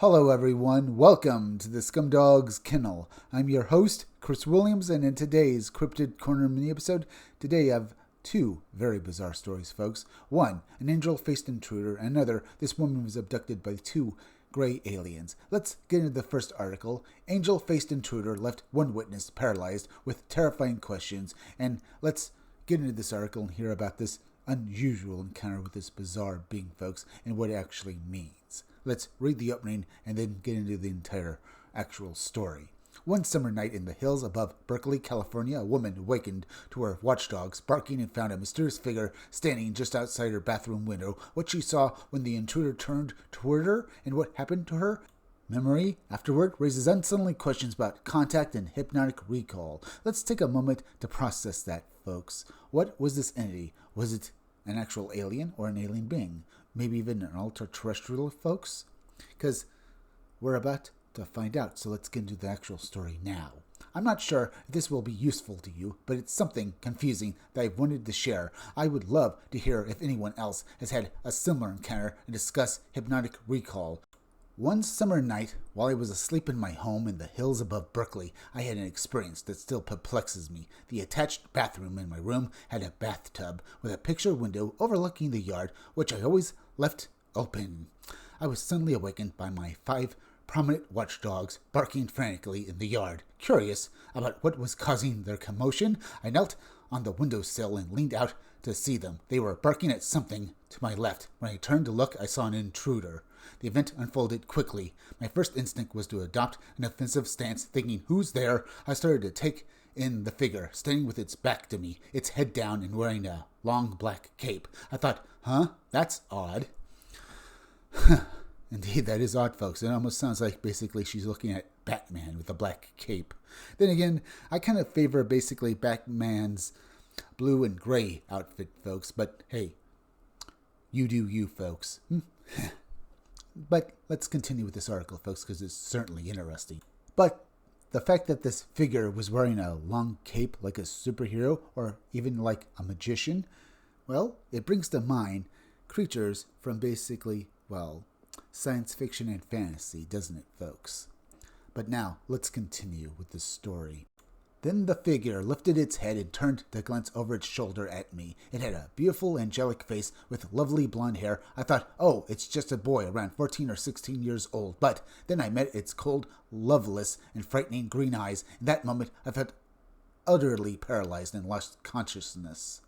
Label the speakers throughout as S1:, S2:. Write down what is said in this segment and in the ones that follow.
S1: Hello everyone, welcome to the Scumdogs Kennel. I'm your host, Chris Williams, and in today's Cryptid Corner mini-episode, today I have two very bizarre stories, folks. One, an angel-faced intruder, and another, this woman was abducted by two gray aliens. Let's get into the first article. Angel-faced intruder left one witness paralyzed with terrifying questions, and let's get into this article and hear about this unusual encounter with this bizarre being, folks, and what it actually means. Let's read the opening and then get into the entire actual story. One summer night in the hills above Berkeley, California, a woman awakened to her watchdogs barking and found a mysterious figure standing just outside her bathroom window. What she saw when the intruder turned toward her and what happened to her. Memory afterward raises unsettling questions about contact and hypnotic recall. Let's take a moment to process that, folks. What was this entity? Was it an actual alien or an alien being? Maybe even an ultra-terrestrial, folks? Because we're about to find out, so let's get into the actual story now. I'm not sure if this will be useful to you, but it's something confusing that I've wanted to share. I would love to hear if anyone else has had a similar encounter and discuss hypnotic recall. One summer night, while I was asleep in my home in the hills above Berkeley, I had an experience that still perplexes me. The attached bathroom in my room had a bathtub with a picture window overlooking the yard, which I always left open. I was suddenly awakened by my 5 prominent watchdogs barking frantically in the yard. Curious about what was causing their commotion, I knelt on the windowsill and leaned out to see them. They were barking at something to my left. When I turned to look, I saw an intruder. The event unfolded quickly. My first instinct was to adopt an offensive stance, thinking, who's there? I started to take in the figure, standing with its back to me, its head down and wearing a long black cape. I thought, that's odd. Indeed, that is odd, folks. It almost sounds like basically she's looking at Batman with a black cape. Then again, I kind of favor basically Batman's blue and gray outfit, folks. But hey, you do you, folks. But let's continue with this article, folks, because it's certainly interesting. But the fact that this figure was wearing a long cape like a superhero or even like a magician, well, it brings to mind creatures from basically, science fiction and fantasy, doesn't it, folks? But now, let's continue with this story. Then the figure lifted its head and turned to glance over its shoulder at me. It had a beautiful, angelic face with lovely blonde hair. I thought, it's just a boy around 14 or 16 years old. But then I met its cold, loveless, and frightening green eyes. In that moment, I felt utterly paralyzed and lost consciousness.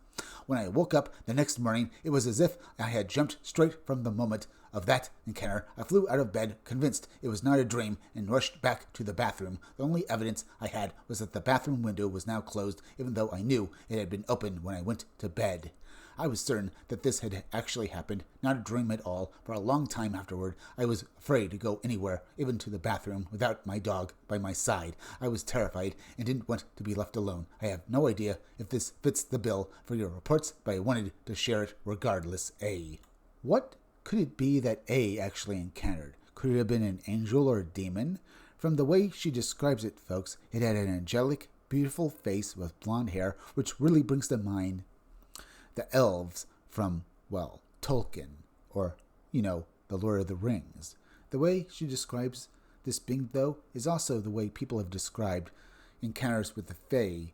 S1: When I woke up the next morning, it was as if I had jumped straight from the moment of that encounter. I flew out of bed, convinced it was not a dream, and rushed back to the bathroom. The only evidence I had was that the bathroom window was now closed, even though I knew it had been opened when I went to bed. I was certain that this had actually happened, not a dream at all. For a long time afterward, I was afraid to go anywhere, even to the bathroom, without my dog by my side. I was terrified and didn't want to be left alone. I have no idea if this fits the bill for your reports, but I wanted to share it regardless. A. What could it be that A actually encountered? Could it have been an angel or a demon? From the way she describes it, folks, it had an angelic, beautiful face with blonde hair, which really brings to mind the elves from, Tolkien, or, the Lord of the Rings. The way she describes this being, though, is also the way people have described encounters with the Fae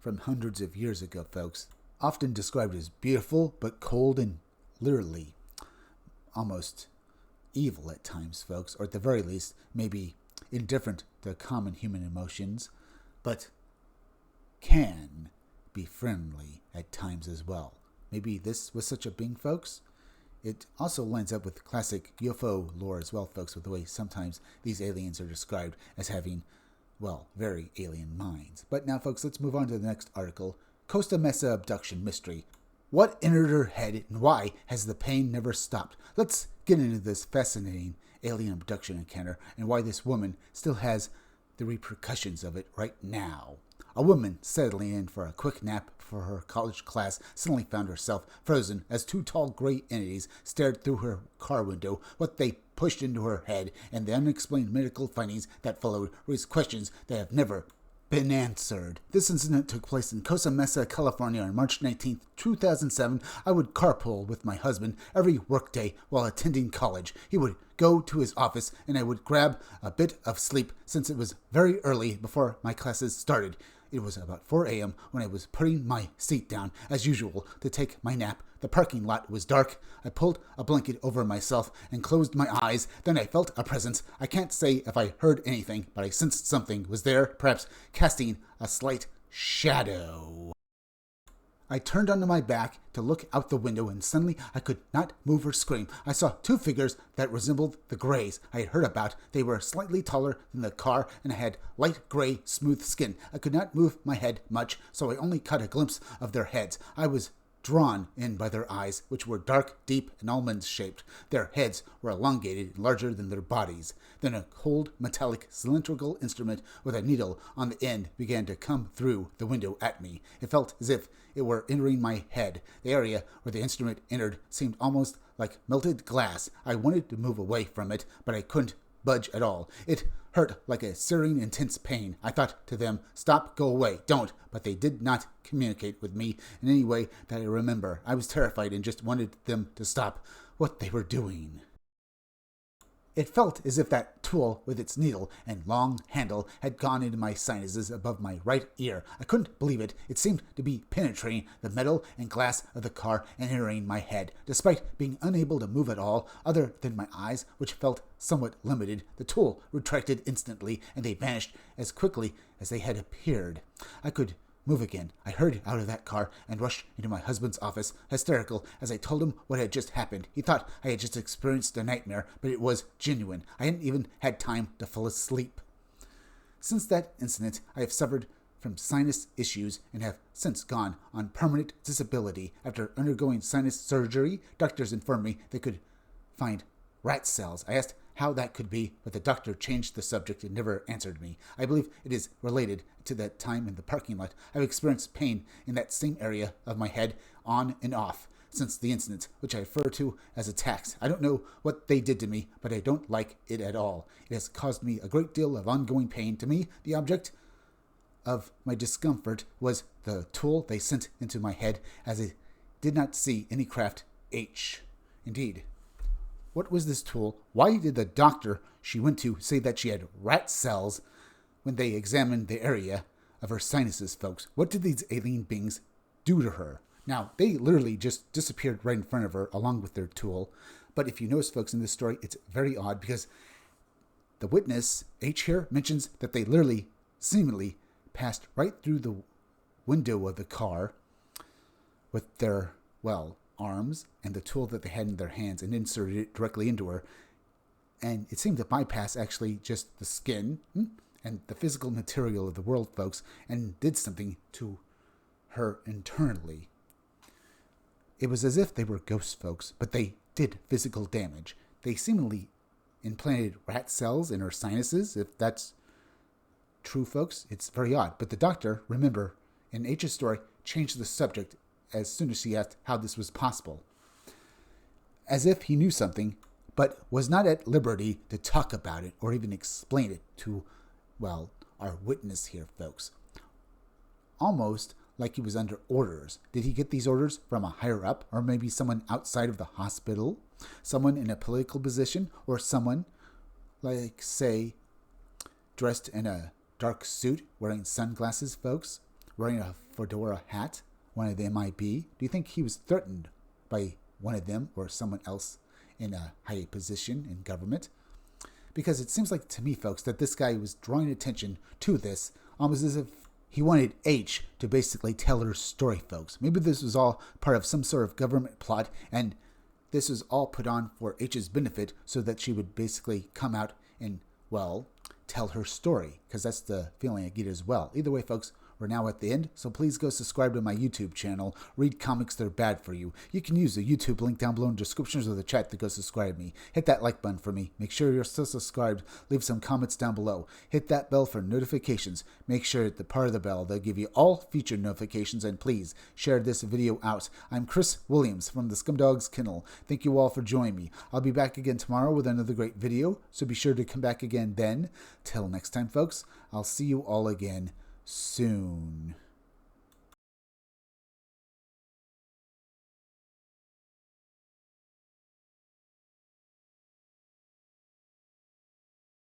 S1: from hundreds of years ago, folks. Often described as beautiful, but cold and literally almost evil at times, folks, or at the very least, maybe indifferent to common human emotions, but can be friendly at times as well. Maybe this was such a being, folks. It also lines up with classic UFO lore as well, folks, with the way sometimes these aliens are described as having, very alien minds. But now, folks, let's move on to the next article. Costa Mesa abduction mystery. What entered her head and why has the pain never stopped? Let's get into this fascinating alien abduction encounter and why this woman still has the repercussions of it right now. A woman settling in for a quick nap for her college class suddenly found herself frozen as 2 tall gray entities stared through her car window. What they pushed into her head and the unexplained medical findings that followed raised questions that have never been answered. This incident took place in Costa, Mesa, California on March 19th, 2007. I would carpool with my husband every workday while attending college. He would go to his office and I would grab a bit of sleep since it was very early before my classes started. It was about 4 a.m. when I was putting my seat down, as usual, to take my nap. The parking lot was dark. I pulled a blanket over myself and closed my eyes. Then I felt a presence. I can't say if I heard anything, but I sensed something was there, perhaps casting a slight shadow. I turned onto my back to look out the window, and suddenly I could not move or scream. I saw two figures that resembled the Greys I had heard about. They were slightly taller than the car and had light gray, smooth skin. I could not move my head much, so I only caught a glimpse of their heads. I was drawn in by their eyes, which were dark, deep, and almond-shaped. Their heads were elongated and larger than their bodies. Then a cold, metallic, cylindrical instrument with a needle on the end began to come through the window at me. It felt as if it were entering my head. The area where the instrument entered seemed almost like melted glass. I wanted to move away from it, but I couldn't budge at all. It hurt like a searing, intense pain. I thought to them, "Stop, go away, don't," but they did not communicate with me in any way that I remember. I was terrified and just wanted them to stop what they were doing. It felt as if that tool with its needle and long handle had gone into my sinuses above my right ear. I couldn't believe it. It seemed to be penetrating the metal and glass of the car and entering my head. Despite being unable to move at all, other than my eyes, which felt somewhat limited, the tool retracted instantly, and they vanished as quickly as they had appeared. I could move again. I hurried out of that car and rushed into my husband's office, hysterical as I told him what had just happened. He thought I had just experienced a nightmare, but it was genuine. I hadn't even had time to fall asleep. Since that incident, I have suffered from sinus issues and have since gone on permanent disability. After undergoing sinus surgery, doctors informed me they could find rat cells. I asked how that could be, but the doctor changed the subject and never answered me. I believe it is related to that time in the parking lot. I've experienced pain in that same area of my head on and off since the incident, which I refer to as attacks. I don't know what they did to me, but I don't like it at all. It has caused me a great deal of ongoing pain. To me, the object of my discomfort was the tool they sent into my head, as I did not see any craft H. Indeed. What was this tool? Why did the doctor she went to say that she had rat cells when they examined the area of her sinuses, folks? What did these alien beings do to her? Now, they literally just disappeared right in front of her along with their tool. But if you notice, folks, in this story, it's very odd because the witness, H here, mentions that they literally, seemingly, passed right through the window of the car with their, arms and the tool that they had in their hands and inserted it directly into her. And it seemed to bypass actually just the skin and the physical material of the world, folks, and did something to her internally. It was as if they were ghosts, folks, but they did physical damage. They seemingly implanted rat cells in her sinuses. If that's true, folks, it's very odd. But the doctor, remember, in H's story, changed the subject as soon as she asked how this was possible. As if he knew something, but was not at liberty to talk about it or even explain it to, our witness here, folks. Almost like he was under orders. Did he get these orders from a higher up, or maybe someone outside of the hospital? Someone in a political position, or someone, like, say, dressed in a dark suit, wearing sunglasses, folks, wearing a fedora hat? One of the MIB? Do you think he was threatened by one of them or someone else in a high position in government? Because it seems like to me, folks, that this guy was drawing attention to this almost as if he wanted H to basically tell her story, folks. Maybe this was all part of some sort of government plot, and this was all put on for H's benefit so that she would basically come out and, tell her story. Because that's the feeling I get as well. Either way, folks, we're now at the end, so please go subscribe to my YouTube channel. Read comics that are bad for you. You can use the YouTube link down below in the descriptions of the chat to go subscribe me. Hit that like button for me. Make sure you're still subscribed. Leave some comments down below. Hit that bell for notifications. Make sure at the part of the bell they'll give you all feature notifications, and please share this video out. I'm Chris Williams from the Scumdogs Kennel. Thank you all for joining me. I'll be back again tomorrow with another great video, so be sure to come back again then. Till next time, folks, I'll see you all again soon.